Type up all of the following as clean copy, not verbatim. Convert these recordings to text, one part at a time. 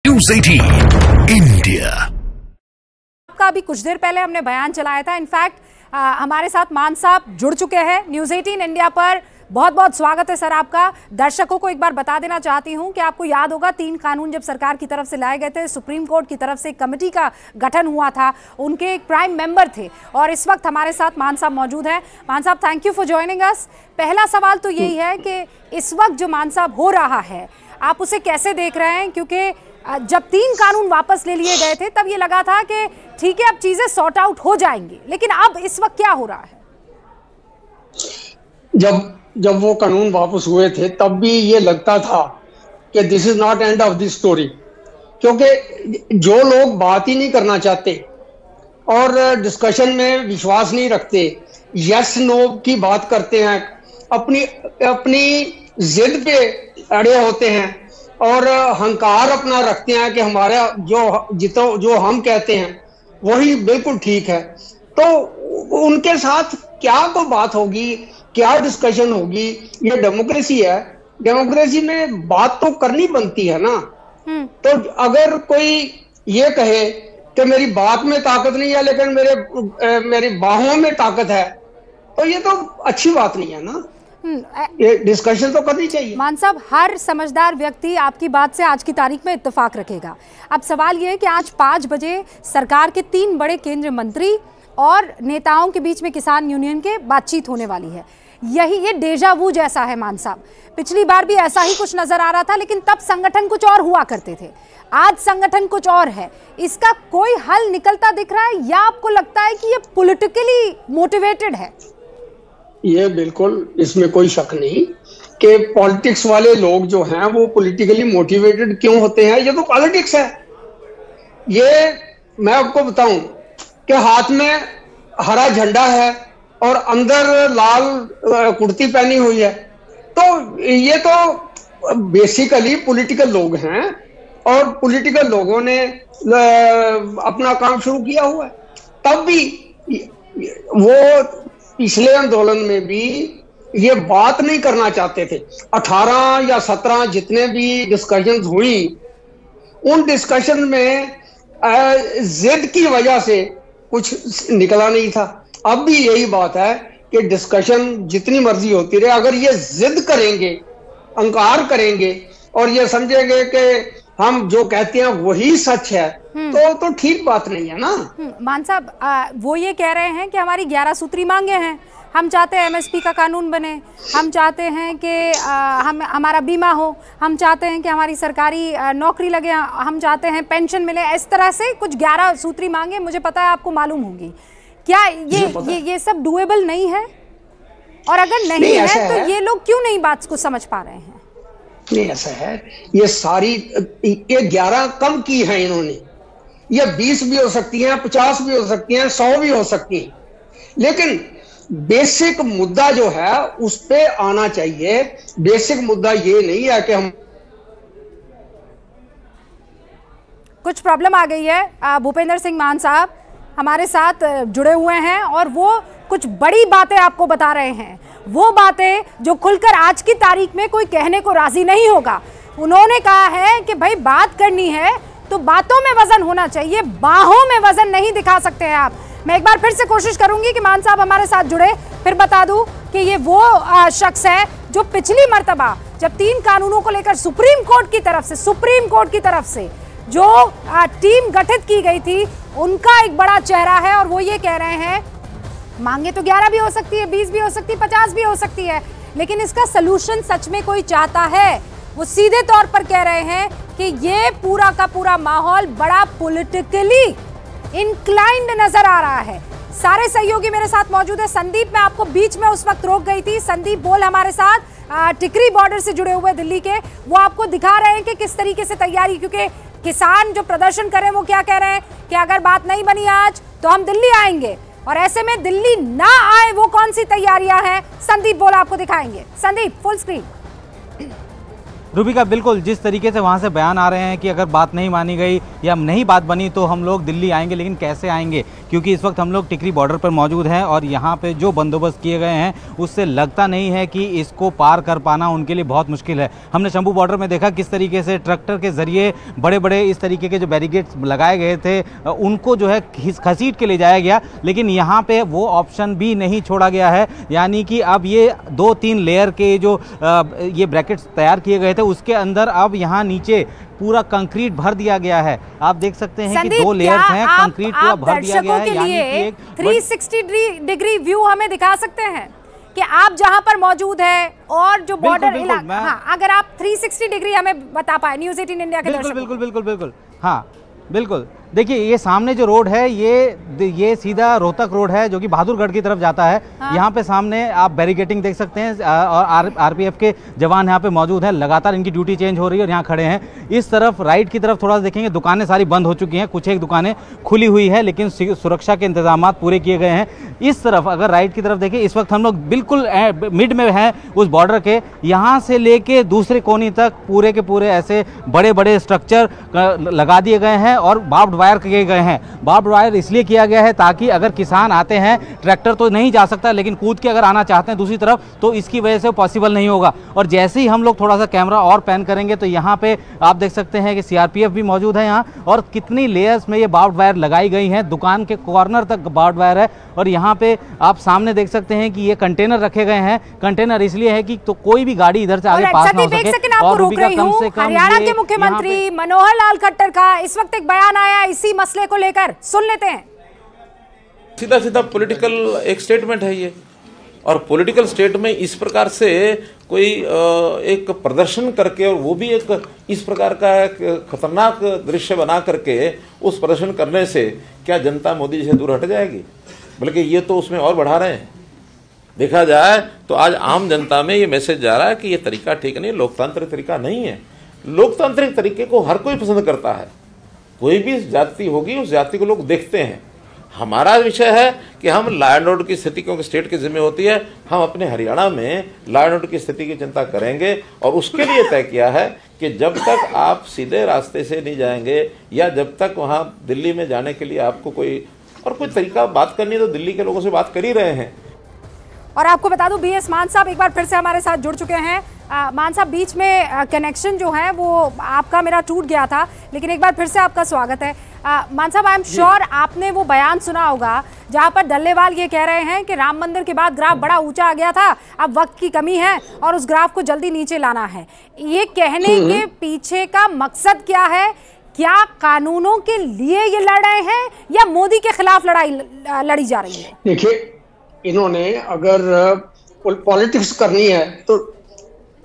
News 18 India आपका अभी कुछ देर पहले हमने बयान चलाया था। इनफैक्ट हमारे साथ मान साहब जुड़ चुके हैं न्यूज़ 18 इंडिया पर। बहुत बहुत स्वागत है सर आपका। दर्शकों को एक बार बता देना चाहती हूं कि आपको याद होगा 3 कानून जब सरकार की तरफ से लाए गए थे, सुप्रीम कोर्ट की तरफ से एक कमेटी का गठन हुआ था, उनके एक प्राइम मेंबर थे और इस वक्त हमारे साथ मान साहब मौजूद हैं। मान साहब, thank you for joining us. पहला सवाल तो यही है कि इस वक्त जो मान साहब हो रहा है आप उसे कैसे देख रहे हैं, क्योंकि जब 3 कानून वापस ले लिए गए थे तब ये लगा था कि ठीक है अब चीजें सॉर्ट आउट हो जाएंगी, लेकिन अब इस वक्त क्या हो रहा है? जब वो कानून वापस हुए थे तब भी ये लगता था कि this is not end of the story, क्योंकि जो लोग बात ही नहीं करना चाहते और डिस्कशन में विश्वास नहीं रखते, यस नो की बात करते हैं, अपनी जिद पे अड़े होते हैं और हंकार अपना रखते हैं कि हमारा जो हम कहते हैं वही बिल्कुल ठीक है, तो उनके साथ क्या तो बात होगी, क्या डिस्कशन होगी? ये डेमोक्रेसी है, डेमोक्रेसी में बात तो करनी बनती है ना। तो अगर कोई ये कहे कि मेरी बात में ताकत नहीं है लेकिन मेरी बाहों में ताकत है, तो ये तो अच्छी बात नहीं है ना। ये डिस्कशन तो करनी चाहिए। मान साहब, हर समझदार व्यक्ति आपकी बात से आज की तारीख में इत्तेफाक रखेगा। अब सवाल ये है कि आज 5 बजे सरकार के 3 बड़े केंद्रीय मंत्री और नेताओं के बीच में किसान यूनियन के बातचीत होने वाली है। ये डेजा वू जैसा है मान साहब। पिछली बार भी ऐसा ही कुछ नजर आ रहा था, लेकिन तब संगठन कुछ और हुआ करते थे, आज संगठन कुछ और है। इसका कोई हल निकलता दिख रहा है या आपको लगता है कि ये पॉलिटिकली मोटिवेटेड है? ये बिल्कुल, इसमें कोई शक नहीं कि पॉलिटिक्स वाले लोग जो हैं वो पॉलिटिकली मोटिवेटेड क्यों होते हैं। ये तो पॉलिटिक्स है। ये मैं आपको बताऊं कि हाथ में हरा झंडा है और अंदर लाल कुर्ती पहनी हुई है, तो ये तो बेसिकली पॉलिटिकल लोग हैं और पॉलिटिकल लोगों ने अपना काम शुरू किया हुआ है। तब भी वो पिछले आंदोलन में भी ये बात नहीं करना चाहते थे। 18 या 17 जितने भी डिस्कशंस हुई, उन डिस्कशन में जिद की वजह से कुछ निकला नहीं था। अब भी यही बात है कि डिस्कशन जितनी मर्जी होती रहे, अगर ये जिद करेंगे, अंकार करेंगे और ये समझेंगे कि हम जो कहते हैं वही सच है, तो ठीक बात नहीं है ना। मान साहब, वो ये कह रहे हैं कि हमारी 11 सूत्री मांगे हैं, हम चाहते हैं एमएसपी का कानून बने, हम चाहते हैं कि हमारा बीमा हो, हम चाहते हैं कि हमारी सरकारी नौकरी लगे, हम चाहते हैं पेंशन मिले। इस तरह से कुछ 11 सूत्री मांगे, मुझे पता है आपको मालूम होंगी। क्या ये सब डूएबल नहीं है? और अगर नहीं है तो ये लोग क्यों नहीं बात को समझ पा रहे हैं? नहीं, ऐसा है, ये सारी 11 कम की है इन्होंने। ये 20 भी हो सकती हैं, 50 भी हो सकती हैं, 100 भी हो सकती हैं, लेकिन बेसिक मुद्दा जो है उस पे आना चाहिए। बेसिक मुद्दा ये नहीं है कि हम कुछ प्रॉब्लम आ गई है। भूपेंद्र सिंह मान साहब हमारे साथ जुड़े हुए हैं और वो कुछ बड़ी बातें आपको बता रहे हैं, वो बातें जो खुलकर आज की तारीख में कोई कहने को राजी नहीं होगा। उन्होंने कहा है कि भाई बात करनी है तो बातों में वजन होना चाहिए, बाहों में वजन नहीं दिखा सकते हैं आप। मैं एक बार फिर से कोशिश करूंगी कि मान साहब हमारे साथ जुड़े, फिर बता दूं कि ये वो शख्स है जो पिछली मर्तबा जब 3 कानूनों को लेकर सुप्रीम कोर्ट की तरफ से जो टीम गठित की गई थी, उनका एक बड़ा चेहरा है और वो ये कह रहे हैं मांगे तो 11 भी हो सकती है, 20 भी हो सकती है, 50 भी हो सकती है, लेकिन इसका सलूशन सच में कोई चाहता है? वो सीधे तौर पर कह रहे हैं कि ये पूरा का पूरा माहौल बड़ा पॉलिटिकली इंक्लाइंड नजर आ रहा है। सारे सहयोगी मेरे साथ मौजूद है। संदीप, मैं आपको बीच में उस वक्त रोक गई थी। संदीप बोल हमारे साथ टिकरी बॉर्डर से जुड़े हुए दिल्ली के, वो आपको दिखा रहे हैं कि किस तरीके से तैयारी, क्योंकि किसान जो प्रदर्शन कर रहे हैं वो क्या कह रहे हैं कि अगर बात नहीं बनी आज तो हम दिल्ली आएंगे, और ऐसे में दिल्ली ना आए वो कौन सी तैयारियां हैं, संदीप बोल आपको दिखाएंगे। Sandeep, full screen. रूबिका, बिल्कुल जिस तरीके से वहाँ से बयान आ रहे हैं कि अगर बात नहीं मानी गई या नहीं बात बनी तो हम लोग दिल्ली आएंगे, लेकिन कैसे आएंगे, क्योंकि इस वक्त हम लोग टिकरी बॉर्डर पर मौजूद हैं और यहाँ पे जो बंदोबस्त किए गए हैं उससे लगता नहीं है कि इसको पार कर पाना उनके लिए बहुत मुश्किल है। हमने शंभू बॉर्डर में देखा किस तरीके से ट्रैक्टर के जरिए बड़े बड़े इस तरीके के जो बैरिकेड्स लगाए गए थे उनको जो है घसीट के ले जाया गया, लेकिन यहाँ पे वो ऑप्शन भी नहीं छोड़ा गया है। यानी कि अब ये 2-3 लेयर के जो ये ब्रैकेट्स तैयार किए गए थे उसके अंदर अब यहाँ नीचे पूरा कंक्रीट भर दिया गया है। आप देख सकते हैं कि 2 लेयर्स हैं, कंक्रीट पूरा भर दिया गया है। यानी कि एक 360 डिग्री व्यू हमें दिखा सकते हैं कि आप जहां पर मौजूद है और जो बॉर्डर इलाका, हाँ, अगर आप 360 डिग्री हमें बता पाए न्यूज़ 18 इंडिया के दर्शकों। बिल्कुल, हाँ बिल्कुल। देखिए ये सामने जो रोड है ये सीधा रोहतक रोड है जो कि बहादुरगढ़ की तरफ जाता है। हाँ। यहाँ पे सामने आप बैरिकेटिंग देख सकते हैं और आरपीएफ के जवान यहाँ पे मौजूद हैं, लगातार इनकी ड्यूटी चेंज हो रही है और यहाँ खड़े हैं। इस तरफ राइट की तरफ थोड़ा सा देखेंगे, दुकानें सारी बंद हो चुकी हैं, कुछ एक दुकानें खुली हुई है लेकिन सुरक्षा के इंतजाम पूरे किए गए हैं। इस तरफ अगर राइट की तरफ देखें, इस वक्त हम लोग बिल्कुल मिड में हैं उस बॉर्डर के, यहाँ से लेके दूसरे कोने तक पूरे के पूरे ऐसे बड़े बड़े स्ट्रक्चर लगा दिए गए हैं और बार्ब्ड वायर किए गए हैं। बार्ब्ड वायर इसलिए किया गया है ताकि अगर किसान आते हैं, ट्रैक्टर तो नहीं जा सकता लेकिन कूद के अगर आना चाहते हैं दूसरी तरफ तो इसकी वजह से पॉसिबल नहीं होगा। और जैसे ही हम लोग थोड़ा सा कैमरा और पैन करेंगे तो यहाँ पे आप देख सकते हैं कि सीआरपीएफ भी मौजूद है यहाँ, और कितनी लेयर्स में ये बार्ब्ड वायर लगाई गई हैं। दुकान के कॉर्नर तक बार्ब्ड वायर है और यहाँ पे आप सामने देख सकते हैं कि ये कंटेनर रखे गए हैं। कंटेनर इसलिए है कि तो कोई भी गाड़ी इधर से आगे पास ना हो सके। और कम से कम हरियाणा के मुख्यमंत्री मनोहर लाल खट्टर का इस वक्त एक बयान आया इसी मसले को लेकर, सुन लेते हैं। सीधा सीधा पॉलिटिकल एक स्टेटमेंट है ये, और पॉलिटिकल स्टेट में इस प्रकार से कोई एक प्रदर्शन करके, और वो भी एक इस प्रकार का खतरनाक दृश्य बना करके उस प्रदर्शन करने से क्या जनता मोदी जी से दूर हट जाएगी? बल्कि ये तो उसमें और बढ़ा रहे हैं। देखा जाए तो आज आम जनता में ये मैसेज जा रहा है कि ये तरीका ठीक नहीं, लोकतांत्रिक तरीका नहीं है। लोकतांत्रिक तरीके को हर कोई पसंद करता है, कोई भी जाति होगी उस जाति को लोग देखते हैं। हमारा विषय है कि हम लॉ एंड ऑर्डर की स्थिति, क्योंकि स्टेट की जिम्मे होती है, हम अपने हरियाणा में लॉ एंड ऑर्डर की स्थिति की चिंता करेंगे। और उसके लिए तय किया है कि जब तक आप सीधे रास्ते से नहीं जाएंगे या जब तक वहाँ दिल्ली में जाने के लिए आपको कोई तरीका बात करनी है तो दिल्ली के लोगों से बात कर ही रहे हैं। और आपको बता दूं बीएस मान साहब एक बार फिर से हमारे साथ जुड़ चुके हैं। मान साहब, बीच में कनेक्शन जो है वो आपका मेरा टूट गया था, लेकिन एक बार फिर से आपका स्वागत है। मान साहब, आई एम श्योर आपने वो बयान सुना होगा जहां पर डल्लेवाल ये कह रहे हैं कि राम मंदिर के बाद ग्राफ बड़ा ऊंचा आ गया था, अब वक्त की कमी है और उस ग्राफ को जल्दी नीचे लाना है। ये कहने के पीछे का मकसद क्या है? क्या कानूनों के लिए ये लड़ रहे हैं या मोदी के खिलाफ लड़ाई लड़ी जा रही है? देखिए, इन्होंने अगर पॉलिटिक्स करनी है तो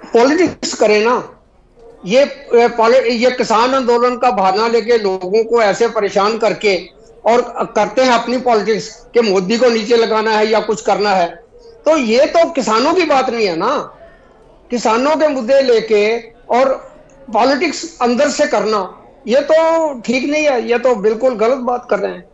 पॉलिटिक्स करे ना। ये किसान आंदोलन का बहाना लेके लोगों को ऐसे परेशान करके और करते हैं अपनी पॉलिटिक्स कि मोदी को नीचे लगाना है या कुछ करना है। तो ये तो किसानों की बात नहीं है ना। किसानों के मुद्दे लेके और पॉलिटिक्स अंदर से करना, ये तो ठीक नहीं है, ये तो बिल्कुल गलत बात कर रहे हैं।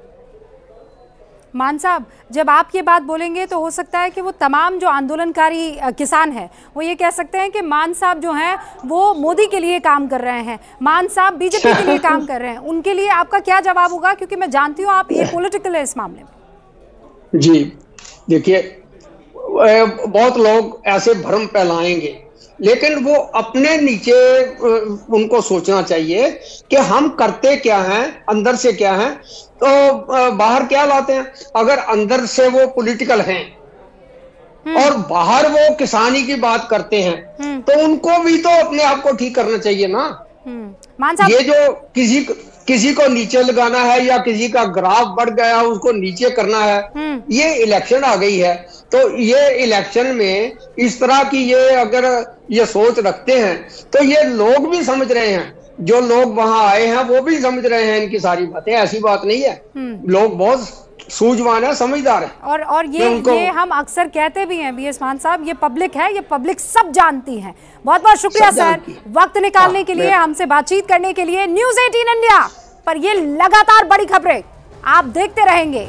मान साहब, जब आप ये बात बोलेंगे तो हो सकता है कि वो तमाम जो आंदोलनकारी किसान हैं वो ये कह सकते हैं कि मान साहब जो हैं वो मोदी के लिए काम कर रहे हैं, मान साहब बीजेपी के लिए काम कर रहे हैं। उनके लिए आपका क्या जवाब होगा? क्योंकि मैं जानती हूँ आप एपॉलिटिकल है इस मामले में। जी देखिए, बहुत लोग ऐसे भ्रम फैलाएंगे, लेकिन वो अपने नीचे उनको सोचना चाहिए कि हम करते क्या हैं, अंदर से क्या हैं, तो बाहर क्या लाते हैं। अगर अंदर से वो पॉलिटिकल हैं और बाहर वो किसानी की बात करते हैं तो उनको भी तो अपने आप को ठीक करना चाहिए ना। ये जो किसी को नीचे लगाना है या किसी का ग्राफ बढ़ गया उसको नीचे करना है, ये इलेक्शन आ गई है। तो ये इलेक्शन में इस तरह की ये अगर ये सोच रखते हैं तो ये लोग भी समझ रहे हैं, जो लोग वहां आए हैं वो भी समझ रहे हैं इनकी सारी बातें। ऐसी बात नहीं है, लोग बहुत सूझवान है, समझदार है। और ये हम अक्सर कहते भी हैं बीएस मान साहब, ये पब्लिक है, ये पब्लिक सब जानती है। बहुत बहुत शुक्रिया सर, वक्त निकालने के लिए, हमसे बातचीत करने के लिए। न्यूज़ 18 इंडिया पर ये लगातार बड़ी खबरें आप देखते रहेंगे।